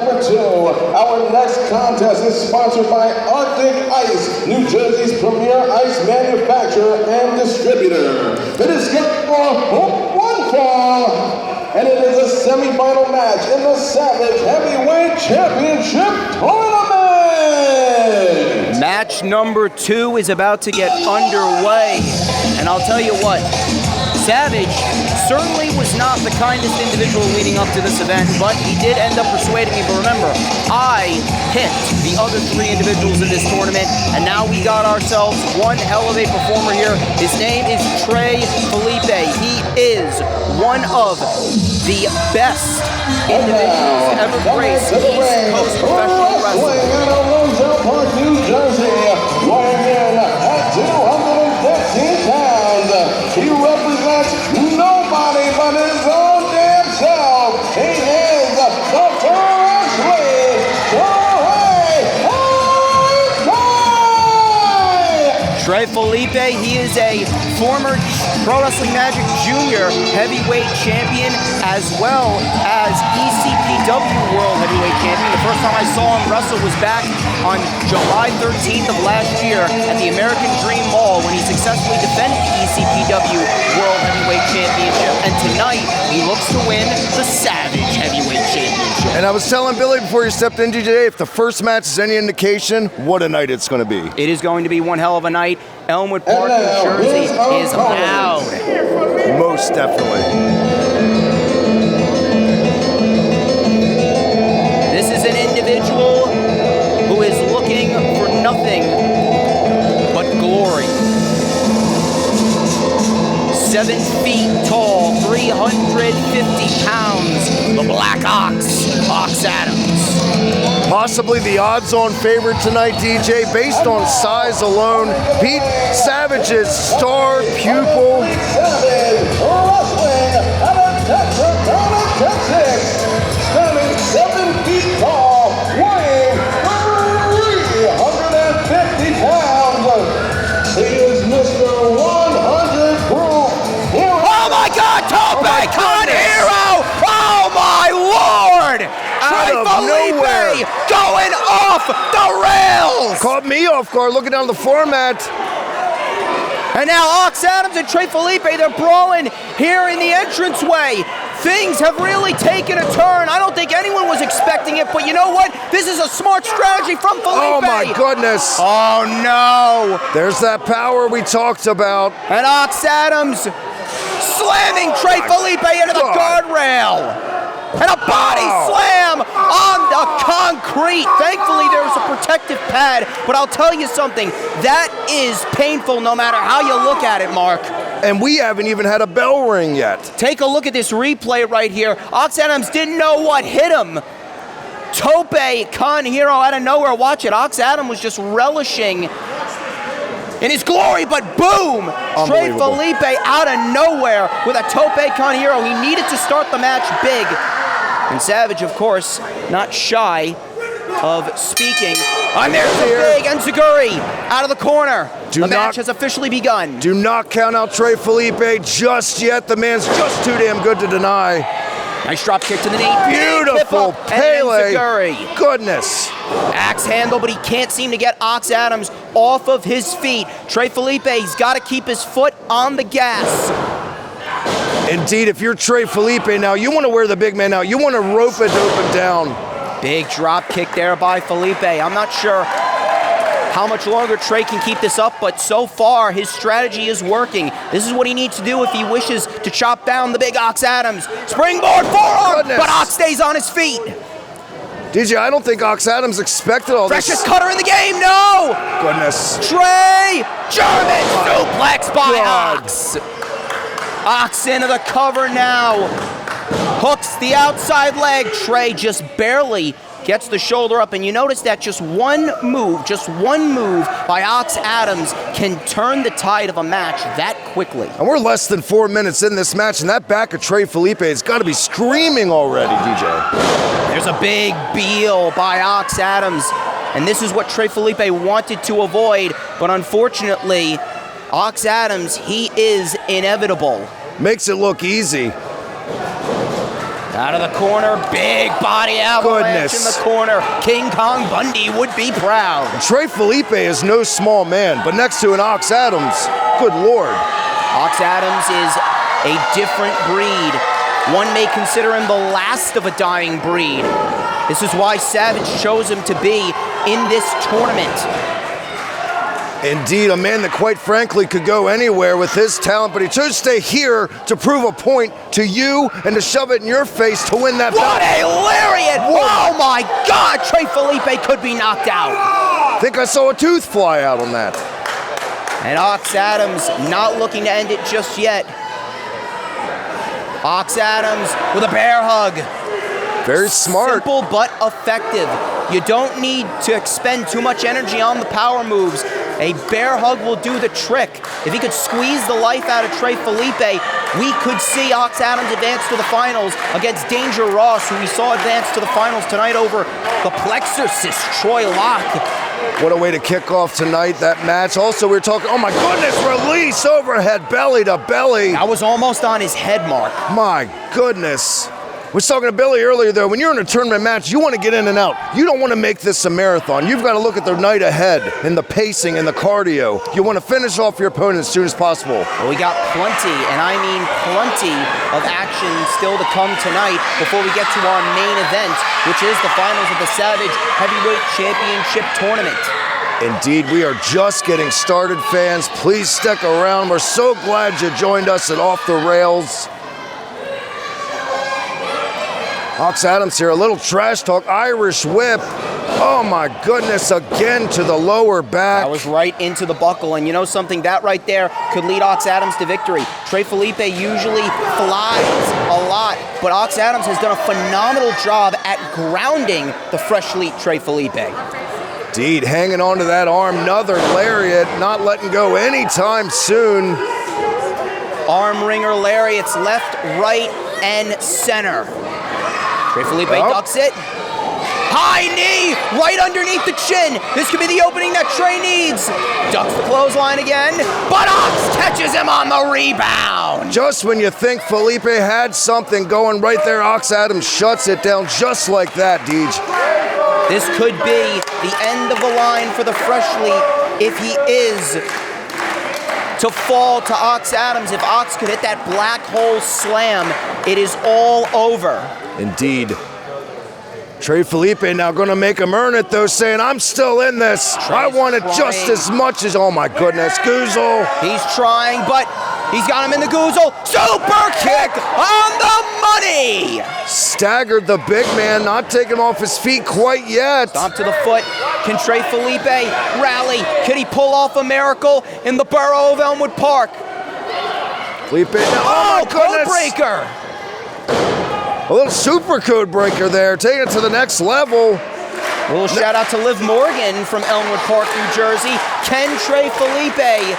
number 2. Our next contest is sponsored by Arctic Ice, New Jersey's premier ice manufacturer and distributor. It is scheduled for one fall, and it is a semi-final match in the Savage Heavyweight Championship Tournament. Match number 2 is about to get underway, and I'll tell you what, Savage certainly was not the kindest individual leading up to this event, but he did end up persuading me. But remember, I picked the other 3 individuals in this tournament, and now we got ourselves one hell of a performer here. His name is Trey Felipe. He is one of the best individuals to ever grace East Coast professional wrestling. Out of Elmwood Park, New Jersey, weighing in at 215 pounds. He represents nobody but his own damn self. He is the Freshly Trey Felipe, he is a former Pro Wrestling Magic Junior heavyweight champion as well as ECPW World Heavyweight Champion. The first time I saw him wrestle was back on July 13th of last year at the American Dream Mall when he successfully defended the ECPW World Heavyweight Championship. And tonight, he looks to win the Savage Heavyweight Championship. And I was telling Billy before you stepped in today, if the first match is any indication, what a night it's going to be. It is going to be one hell of a night. Elmwood Park, New Jersey is loud. Most definitely. This is an individual who is looking for nothing but glory. 7 feet tall, 350 pounds, the Black Ox, Oxx Adams. Possibly the odds-on favorite tonight, DJ, based on size alone. Pete Savage's star pupil. Savage, wrestling out of Texarkana, Texas. Standing 7 feet tall, weighing 350 pounds. He is Mr. 100 proof. Oh my God, Tope Con Hero! Oh my Lord! Trey Felipe going off the rails! Caught me off guard looking down the format. And now Oxx Adams and Trey Felipe, they're brawling here in the entranceway. Things have really taken a turn. I don't think anyone was expecting it, but you know what? This is a smart strategy from Felipe. Oh my goodness. Oh no. There's that power we talked about. And Oxx Adams slamming Trey Felipe into the guardrail. And a body slam on the concrete. Thankfully, there's a protective pad, but I'll tell you something, that is painful no matter how you look at it, Mark. And we haven't even had a bell ring yet. Take a look at this replay right here. Oxx Adams didn't know what hit him. Tope Con Hero out of nowhere. Watch it. Oxx Adams was just relishing in his glory, but boom! Trey Felipe out of nowhere with a Tope Con Hero. He needed to start the match big. And Savage, of course, not shy of speaking. And there's a big enziguri out of the corner. The match has officially begun. Do not count out Trey Felipe just yet. The man's just too damn good to deny. Nice drop kick to the knee. Beautiful Pele. Enziguri. Goodness. Axe handle, but he can't seem to get Oxx Adams off of his feet. Trey Felipe, he's got to keep his foot on the gas. Indeed, if you're Trey Felipe now, you want to wear the big man out. You want to rope it open down. Big drop kick there by Felipe. I'm not sure how much longer Trey can keep this up, but so far his strategy is working. This is what he needs to do if he wishes to chop down the big Oxx Adams. Springboard forearm, but Oxx stays on his feet. DJ, I don't think Oxx Adams expected all this. Freshest cutter in the game, no! Goodness. Trey, German suplex by Oxx. Oxx into the cover now. Hooks the outside leg. Trey just barely gets the shoulder up, and you notice that just one move by Oxx Adams can turn the tide of a match that quickly. And we're less than 4 minutes in this match, and that back of Trey Felipe has got to be screaming already, DJ. There's a big heel by Oxx Adams, and this is what Trey Felipe wanted to avoid, but unfortunately, Oxx Adams, he is inevitable. Makes it look easy. Out of the corner, big body avalanche in the corner. King Kong Bundy would be proud. Trey Felipe is no small man, but next to an Oxx Adams, good Lord. Oxx Adams is a different breed. One may consider him the last of a dying breed. This is why Savage chose him to be in this tournament. Indeed, a man that quite frankly could go anywhere with his talent, but he chose to stay here to prove a point to you and to shove it in your face to win that What battle. a lariat! Oh my God, Trey Felipe could be knocked out. I think I saw a tooth fly out on that. And Oxx Adams not looking to end it just yet. Oxx Adams with a bear hug. Very smart. Simple but effective. You don't need to expend too much energy on the power moves. A bear hug will do the trick. If he could squeeze the life out of Trey Felipe, we could see Oxx Adams advance to the finals against Danger Ross, who we saw advance to the finals tonight over the Plexorcist, Troy Locke. What a way to kick off tonight, that match. Also, we were talking, oh my goodness, release overhead, belly to belly. That was almost on his head mark. My goodness. I was talking to Billy earlier, though, when you're in a tournament match, you want to get in and out. You don't want to make this a marathon. You've got to look at the night ahead and the pacing and the cardio. You want to finish off your opponent as soon as possible. Well, we got plenty, and I mean plenty, of action still to come tonight before we get to our main event, which is the finals of the Savage Heavyweight Championship Tournament. Indeed, we are just getting started, fans. Please stick around. We're so glad you joined us at Off the Rails. Oxx Adams here, a little trash talk, Irish whip. Oh my goodness, again to the lower back. That was right into the buckle, and you know something? That right there could lead Oxx Adams to victory. Trey Felipe usually flies a lot, but Oxx Adams has done a phenomenal job at grounding the freshly Trey Felipe. Indeed, hanging on to that arm, another lariat, not letting go anytime soon. Arm ringer lariats left, right, and center. Trey Felipe ducks it. High knee right underneath the chin. This could be the opening that Trey needs. Ducks the clothesline again, but Oxx catches him on the rebound. Just when you think Felipe had something going right there, Oxx Adams shuts it down just like that, Deej. This could be the end of the line for the freshly if he is to fall to Oxx Adams. If Oxx could hit that black hole slam, it is all over. Indeed. Trey Felipe now going to make him earn it, though, saying, I'm still in this. I want it just as much as, oh my goodness, Goozle. He's trying, but he's got him in the Goozle. Super kick on the money. Staggered the big man, not taking off his feet quite yet. Stomp to the foot. Can Trey Felipe rally? Can he pull off a miracle in the borough of Elmwood Park? Felipe, oh my goodness. Code breaker. A little super code breaker there, taking it to the next level. A little shout out to Liv Morgan from Elmwood Park, New Jersey. Can Trey Felipe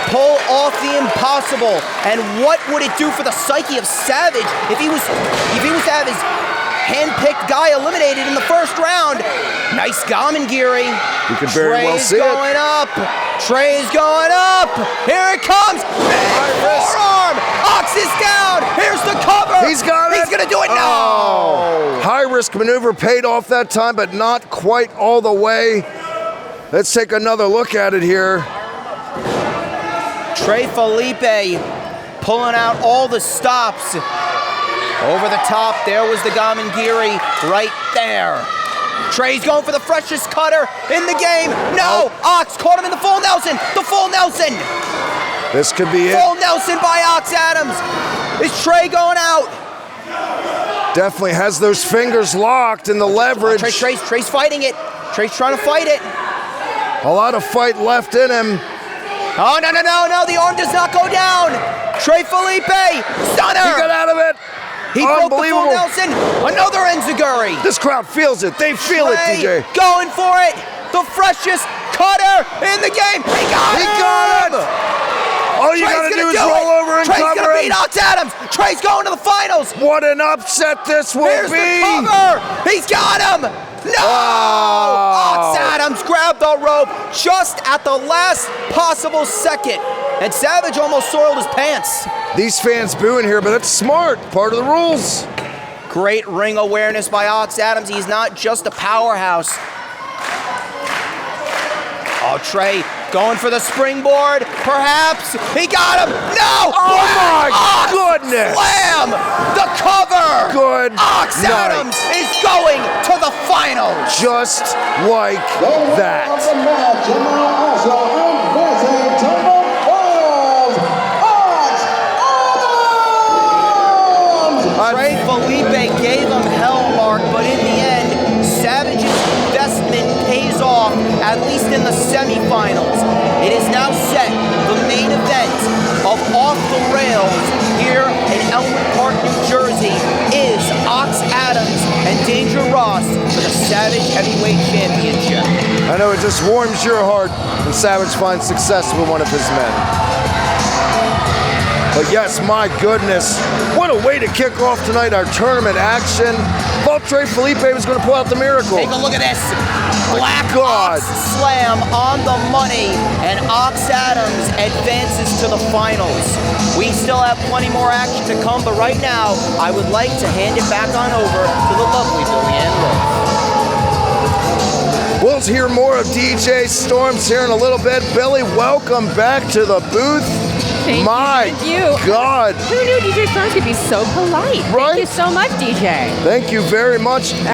pull off the impossible? And what would it do for the psyche of Savage if he was to have his hand-picked guy eliminated in the first round? Nice Gamengiri. You could very well see it. Trey's going up. Trey's going up. Here it comes. Big forearm. Oxx is down. Here's the cover. He's got it. He's going to do it now. Oh. High-risk maneuver paid off that time, but not quite all the way. Let's take another look at it here. Trey Felipe pulling out all the stops. Over the top, there was the Gamengiri right there. Trey's going for the freshest cutter in the game. No, Oxx caught him in the full Nelson. The full Nelson. This could be it. Full Nelson by Oxx Adams. Is Trey going out? Definitely has those fingers locked in the leverage. Trey's fighting it. Trey's trying to fight it. A lot of fight left in him. Oh, no. The arm does not go down. Trey Felipe, stunner. He got out of it. He broke the full Nelson. Another enziguri. This crowd feels it. They feel it, DJ. Going for it. The freshest cutter in the game. He got him. All you got to do is roll over and Trey's cover gonna him. beat Oxx Adams. Trey's going to the finals. What an upset this will Here's be. the cover. He's got him. No! Oxx Adams grabbed the rope just at the last possible second. And Savage almost soiled his pants. These fans booing here, but that's smart. Part of the rules. Great ring awareness by Oxx Adams. He's not just a powerhouse. Oh, Trey going for the springboard. Perhaps. He got him. No! Oh my goodness! Slam! The cover! Good Oxx night. Adams is going to the finals. Just like The winner that. of the match and now also advancing to the finals, Oxx Adams! Trey Felipe gave him hell, Mark, but in the end, Savage's investment pays off, at least in the semifinals. It is now set. The main event of Off the Rails here in Elmwood Park, New Jersey is Oxx Adams and Danger Ross for the Savage Heavyweight Championship. I know it just warms your heart when Savage finds success with one of his men. But yes, my goodness, what a way to kick off tonight, our tournament action. Thought Trey Felipe was going to pull out the miracle. Take a look at this. Black God. Ox slam on the money, and Oxx Adams advances to the finals. We still have plenty more action to come, but right now, I would like to hand it back on over to the lovely Billy Ann Liv. We'll hear more of DJ Storms here in a little bit. Billy, welcome back to the booth. Thank you. God. Who knew DJ Storms could be so polite? Right? Thank you so much, DJ. Thank you very much.